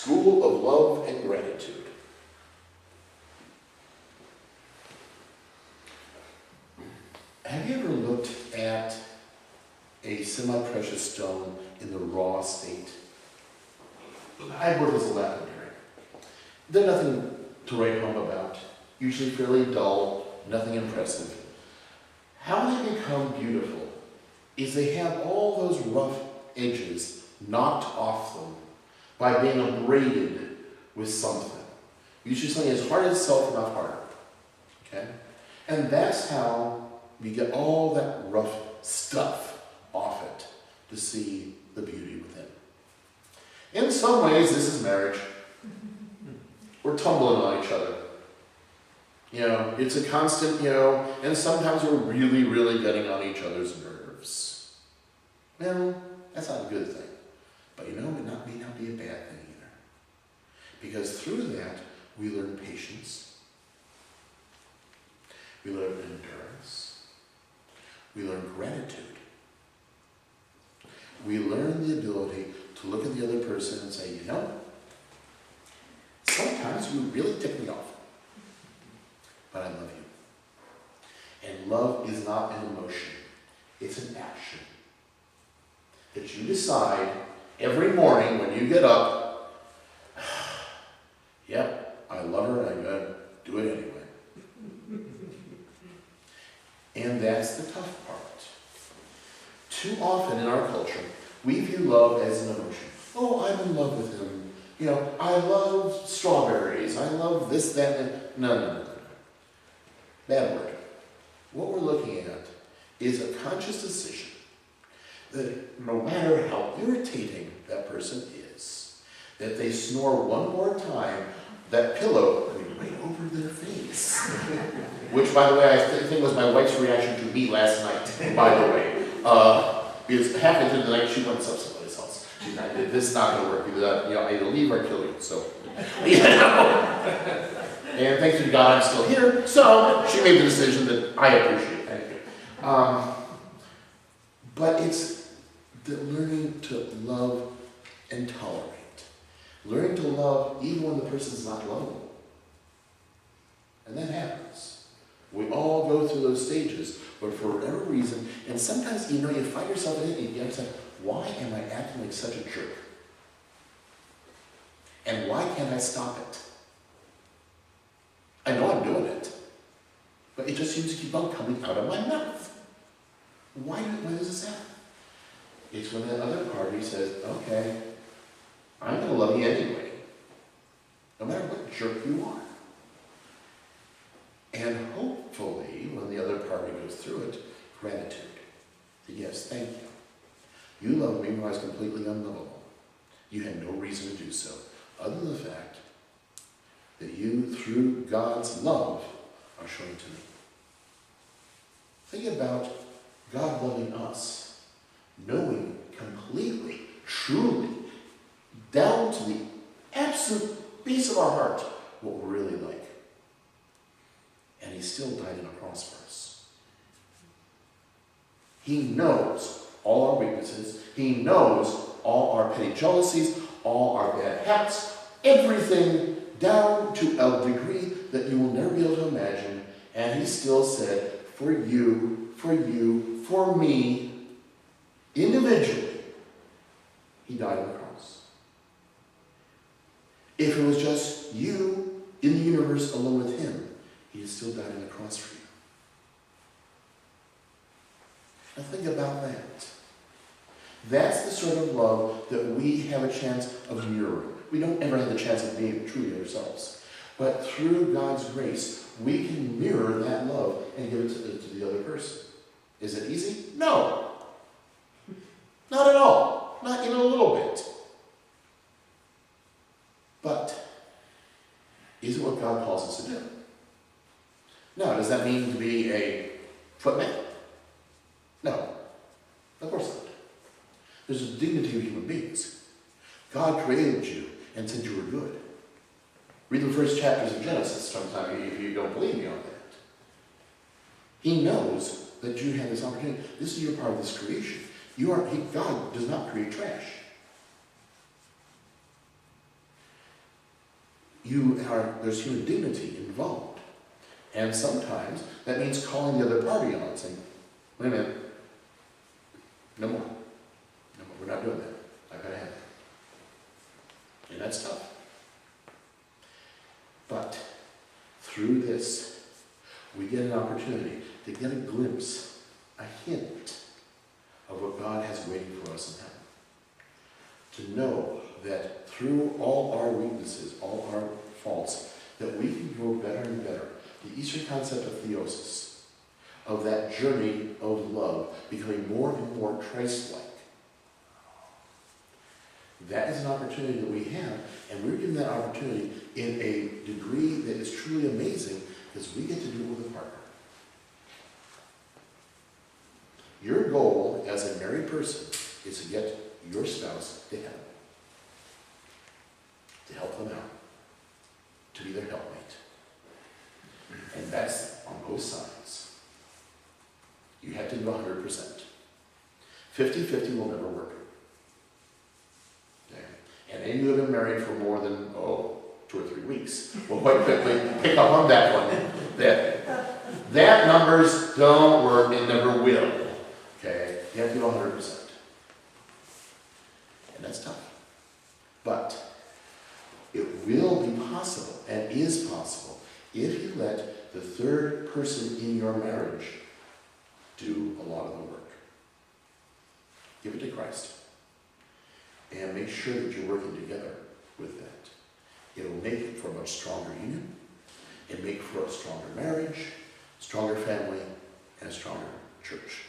School of Love and Gratitude. Have you ever looked at a semi-precious stone in the raw state? I work as a lapidary. They're nothing to write home about, usually fairly dull, nothing impressive. How they become beautiful is they have all those rough edges knocked off them by being abraded with something. Usually something as hard as itself, not harder. Okay? And that's how we get all that rough stuff off it to see the beauty within. In some ways, this is marriage. We're tumbling on each other. You know, it's a constant, and sometimes we're really, really getting on each other's nerves. Well, that's not a good thing. But it may not be a bad thing either. Because through that, we learn patience. We learn endurance. We learn gratitude. We learn the ability to look at the other person and say, sometimes you really tick me off, but I love you. And love is not an emotion, it's an action. That you decide every morning when you get up, yep, I love her and I'm going to do it anyway. And that's the tough part. Too often in our culture, we view love as an emotion. Oh, I'm in love with him. I love strawberries. I love this, that, and no. Bad word. What we're looking at is a conscious decision that no matter how irritating that person is, that they snore one more time, that pillow will be right over their face. Which, by the way, I think was my wife's reaction to me last night, by the way. Because halfway through the night, she went to someplace else. She's like, this is not going to work. I either leave or kill you. So, And thanks to God, I'm still here. So, she made the decision that I appreciate. Thank you. But it's the learning to love and tolerate. Learning to love even when the person's not lovable. And that happens. We all go through those stages, but for whatever reason, and sometimes, you find yourself in it, and you have to say, why am I acting like such a jerk? And why can't I stop it? I know I'm doing it, but it just seems to keep on coming out of my mouth. Why does this happen? It's when the other party says, okay, I'm going to love you anyway, no matter what jerk you are. And hopefully, when the other party goes through it, gratitude. Yes, thank you. You loved me when I was completely unlovable. You had no reason to do so, other than the fact that you, through God's love, are showing to me. Think about God loving us, knowing completely, truly, down to the absolute base of our heart, what we're really like. And he still died on a cross for us. He knows all our weaknesses. He knows all our petty jealousies, all our bad habits, everything down to a degree that you will never be able to imagine. And he still said, for you, for me, individually, he died on the cross. If it was just you in the universe alone with him, he has still died on the cross for you. Now think about that. That's the sort of love that we have a chance of mirroring. We don't ever have the chance of being truly ourselves. But through God's grace, we can mirror that love and give it to the other person. Is it easy? No. Not at all. Not even a little bit. But is it what God calls us to do? Now, does that mean to be a footman? No. Of course not. There's a dignity of human beings. God created you and said you were good. Read the first chapters of Genesis sometime if you don't believe me on that. He knows that you have this opportunity. This is your part of this creation. God does not create trash. there's human dignity involved. And sometimes that means calling the other party on and saying, wait a minute, no more. No more, we're not doing that. I've got to have that. And that's tough. But through this, we get an opportunity to get a glimpse, a hint of what God has waiting for us in heaven. To know that through all our weaknesses, all our faults, that we can grow better and better. The Eastern concept of theosis, of that journey of love, becoming more and more Christ-like. That is an opportunity that we have, and we're given that opportunity in a degree that is truly amazing, because we get to do it with a partner. Your goal as a married person is to get your spouse to heaven, to help them out, to be their helpmate. And that's on both sides. You have to do 100%. 50-50 will never work. Okay? And any of you have been married for more than, 2 or 3 weeks will quite quickly pick up on that one. That numbers don't work, it never will. Okay? You have to do 100%. And that's tough. But it will be possible, and is possible, if you let the third person in your marriage do a lot of the work. Give it to Christ. And make sure that you're working together with that. It'll make it for a much stronger union. It'll make for a stronger marriage, stronger family, and a stronger church.